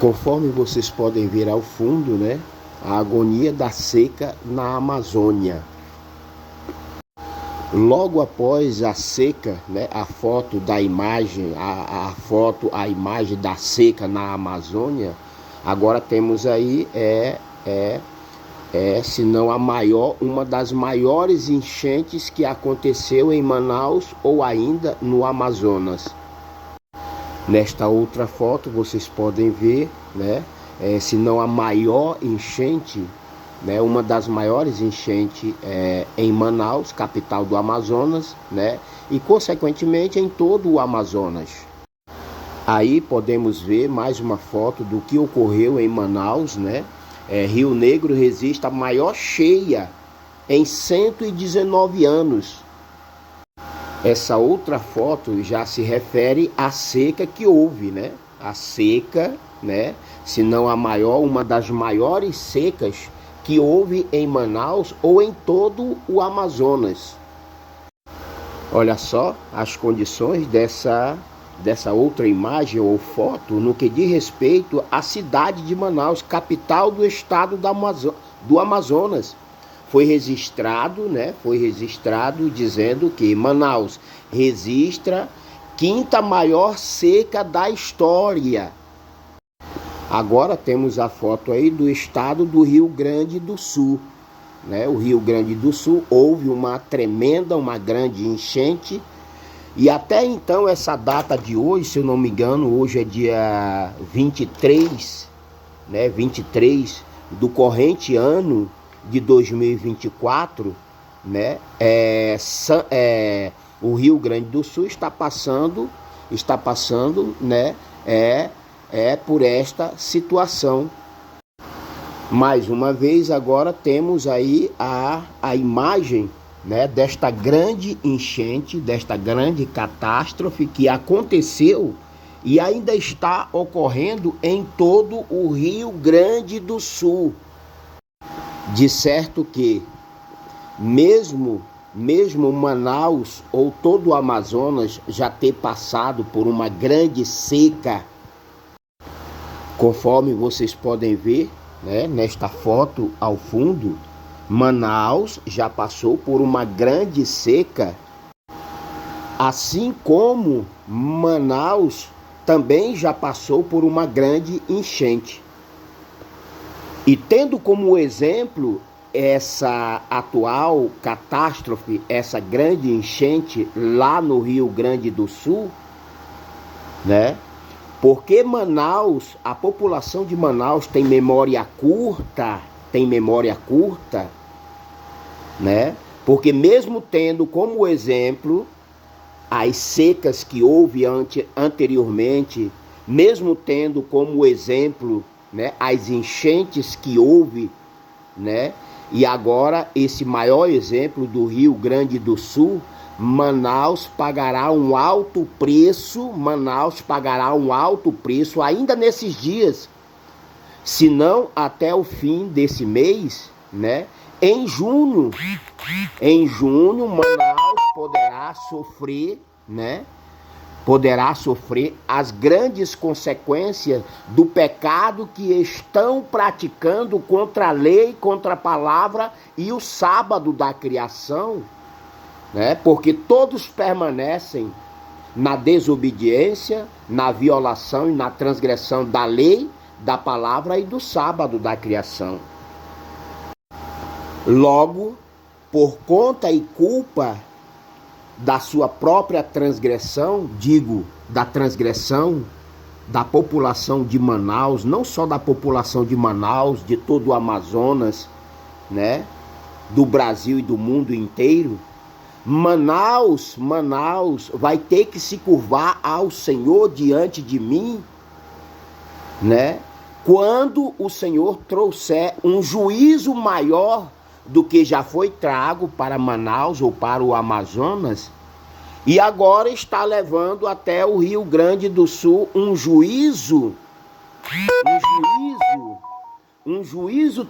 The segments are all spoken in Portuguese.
Conforme vocês podem ver ao fundo, né, a agonia da seca na Amazônia. Logo após a seca, né, a foto da imagem, a imagem da seca na Amazônia, agora temos aí, se não a maior, uma das maiores enchentes que aconteceu em Manaus ou ainda no Amazonas. Nesta outra foto vocês podem ver, né, se não a maior enchente, né, uma das maiores enchentes em Manaus, capital do Amazonas, né, e consequentemente em todo o Amazonas. Aí podemos ver mais uma foto do que ocorreu em Manaus, né? Rio Negro resiste à maior cheia em 119 anos. Essa outra foto já se refere à seca que houve, né? A seca, né? Se não a maior, uma das maiores secas que houve em Manaus ou em todo o Amazonas. Olha só as condições dessa outra imagem ou foto no que diz respeito à cidade de Manaus, capital do estado do Amazonas. Foi registrado, né? Foi registrado dizendo que Manaus registra quinta maior seca da história. Agora temos a foto aí do estado do Rio Grande do Sul, né? O Rio Grande do Sul houve uma grande enchente. E até então, essa data de hoje, se eu não me engano, hoje é dia 23, né, 23 do corrente ano de 2024, né, o Rio Grande do Sul está passando, né, por esta situação. Mais uma vez, agora temos aí a imagem, né, desta grande enchente, desta grande catástrofe que aconteceu e ainda está ocorrendo em todo o Rio Grande do Sul. De certo que mesmo Manaus ou todo o Amazonas já ter passado por uma grande seca, conforme vocês podem ver, né, nesta foto ao fundo, Manaus já passou por uma grande seca, assim como Manaus também já passou por uma grande enchente. E tendo como exemplo essa atual catástrofe, essa grande enchente lá no Rio Grande do Sul, né? Porque Manaus, a população de Manaus tem memória curta, né? Porque mesmo tendo como exemplo as secas que houve anteriormente, mesmo tendo como exemplo, né, as enchentes que houve, né? E agora esse maior exemplo do Rio Grande do Sul, Manaus pagará um alto preço ainda nesses dias, se não até o fim desse mês, né? Em junho, Manaus poderá sofrer, né? Poderá sofrer as grandes consequências do pecado que estão praticando contra a lei, contra a palavra e o sábado da criação, né? Porque todos permanecem na desobediência, na violação e na transgressão da lei, da palavra e do sábado da criação. Logo, por conta e culpa da sua própria transgressão, da transgressão da população de Manaus, não só da população de Manaus, de todo o Amazonas, né, do Brasil e do mundo inteiro, Manaus vai ter que se curvar ao Senhor diante de mim, né, quando o Senhor trouxer um juízo maior do que já foi trago para Manaus ou para o Amazonas, e agora está levando até o Rio Grande do Sul um juízo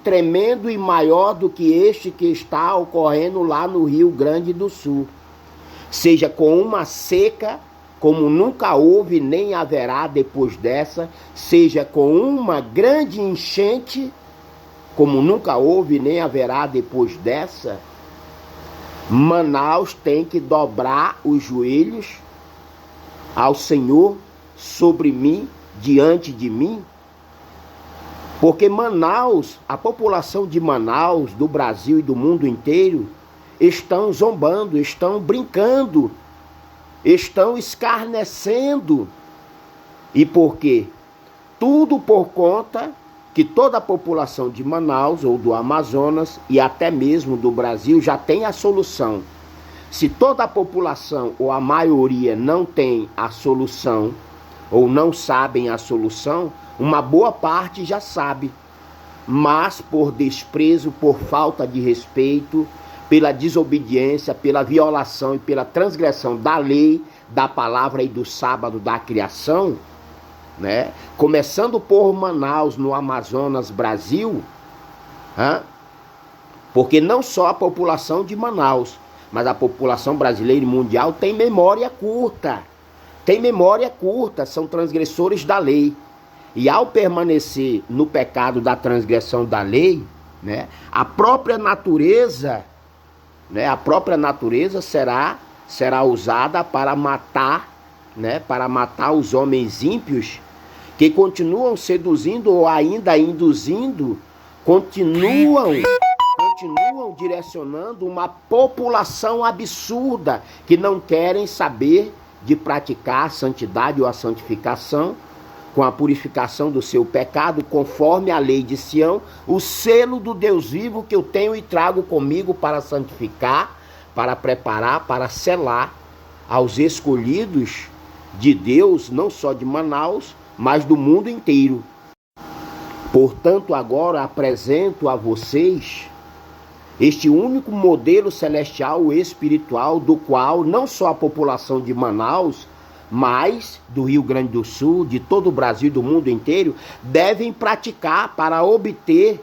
tremendo e maior do que este que está ocorrendo lá no Rio Grande do Sul. Seja com uma seca como nunca houve nem haverá depois dessa, seja com uma grande enchente, como nunca houve nem haverá depois dessa, Manaus tem que dobrar os joelhos ao Senhor sobre mim, diante de mim, porque Manaus, a população de Manaus, do Brasil e do mundo inteiro, estão zombando, estão brincando, estão escarnecendo. E por quê? Tudo por conta que toda a população de Manaus ou do Amazonas e até mesmo do Brasil já tem a solução. Se toda a população ou a maioria não tem a solução ou não sabem a solução, uma boa parte já sabe, mas por desprezo, por falta de respeito, pela desobediência, pela violação e pela transgressão da lei, da palavra e do sábado da criação, né? Começando por Manaus, no Amazonas, Brasil, porque não só a população de Manaus, mas a população brasileira e mundial tem memória curta, são transgressores da lei. E ao permanecer no pecado da transgressão da lei, né, a própria natureza será usada para matar, né, para matar os homens ímpios que continuam seduzindo ou ainda induzindo, continuam direcionando uma população absurda que não querem saber de praticar a santidade ou a santificação com a purificação do seu pecado, conforme a lei de Sião, o selo do Deus vivo que eu tenho e trago comigo para santificar, para preparar, para selar aos escolhidos de Deus, não só de Manaus, mas do mundo inteiro. Portanto, agora apresento a vocês este único modelo celestial e espiritual do qual não só a população de Manaus, mas do Rio Grande do Sul, de todo o Brasil e do mundo inteiro, devem praticar para obter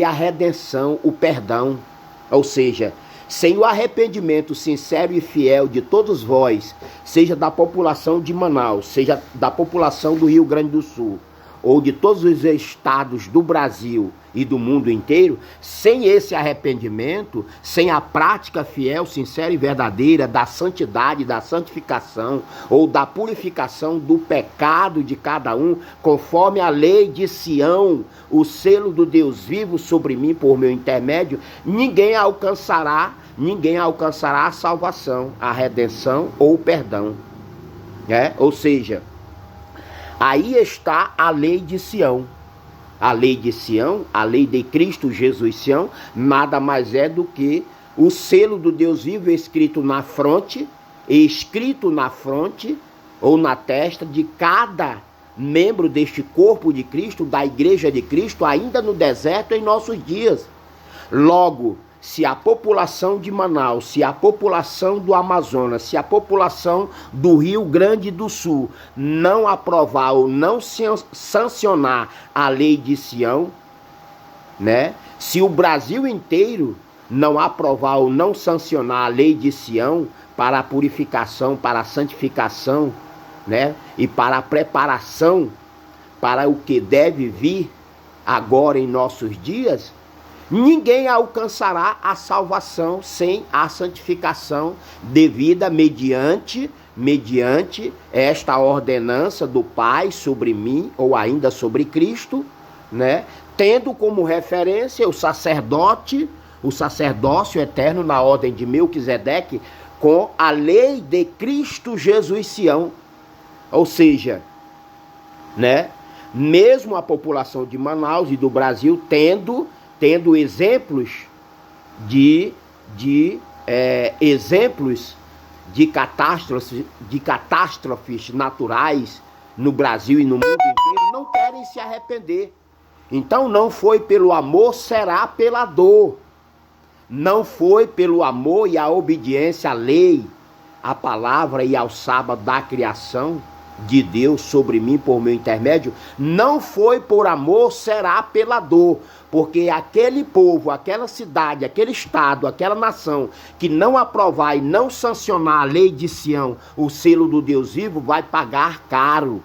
a redenção, o perdão. Ou seja, sem o arrependimento sincero e fiel de todos vós, seja da população de Manaus, seja da população do Rio Grande do Sul, ou de todos os estados do Brasil e do mundo inteiro, sem esse arrependimento, sem a prática fiel, sincera e verdadeira da santidade, da santificação ou da purificação do pecado de cada um, conforme a lei de Sião, o selo do Deus vivo sobre mim por meu intermédio, ninguém alcançará a salvação, a redenção ou o perdão. Ou seja, aí está a lei de Sião. A lei de Sião, a lei de Cristo Jesus Sião, nada mais é do que o selo do Deus vivo escrito na fronte ou na testa de cada membro deste corpo de Cristo, da igreja de Cristo, ainda no deserto em nossos dias. Logo, se a população de Manaus, se a população do Amazonas, se a população do Rio Grande do Sul não aprovar ou não sancionar a lei de Sião, né? Se o Brasil inteiro não aprovar ou não sancionar a lei de Sião para a purificação, para a santificação, né? E para a preparação para o que deve vir agora em nossos dias, ninguém alcançará a salvação sem a santificação devida mediante esta ordenança do Pai sobre mim ou ainda sobre Cristo, né? Tendo como referência o sacerdócio eterno na ordem de Melquisedeque com a lei de Cristo Jesus Sião. Ou seja, né? Mesmo a população de Manaus e do Brasil tendo exemplos de catástrofes naturais no Brasil e no mundo inteiro, não querem se arrepender. Então não foi pelo amor, será pela dor. Não foi pelo amor e a obediência à lei, à palavra e ao sábado da criação, de Deus sobre mim por meu intermédio, não foi por amor, será pela dor. Porque aquele povo, aquela cidade, aquele estado, aquela nação que não aprovar e não sancionar a lei de Sião, o selo do Deus vivo, vai pagar caro.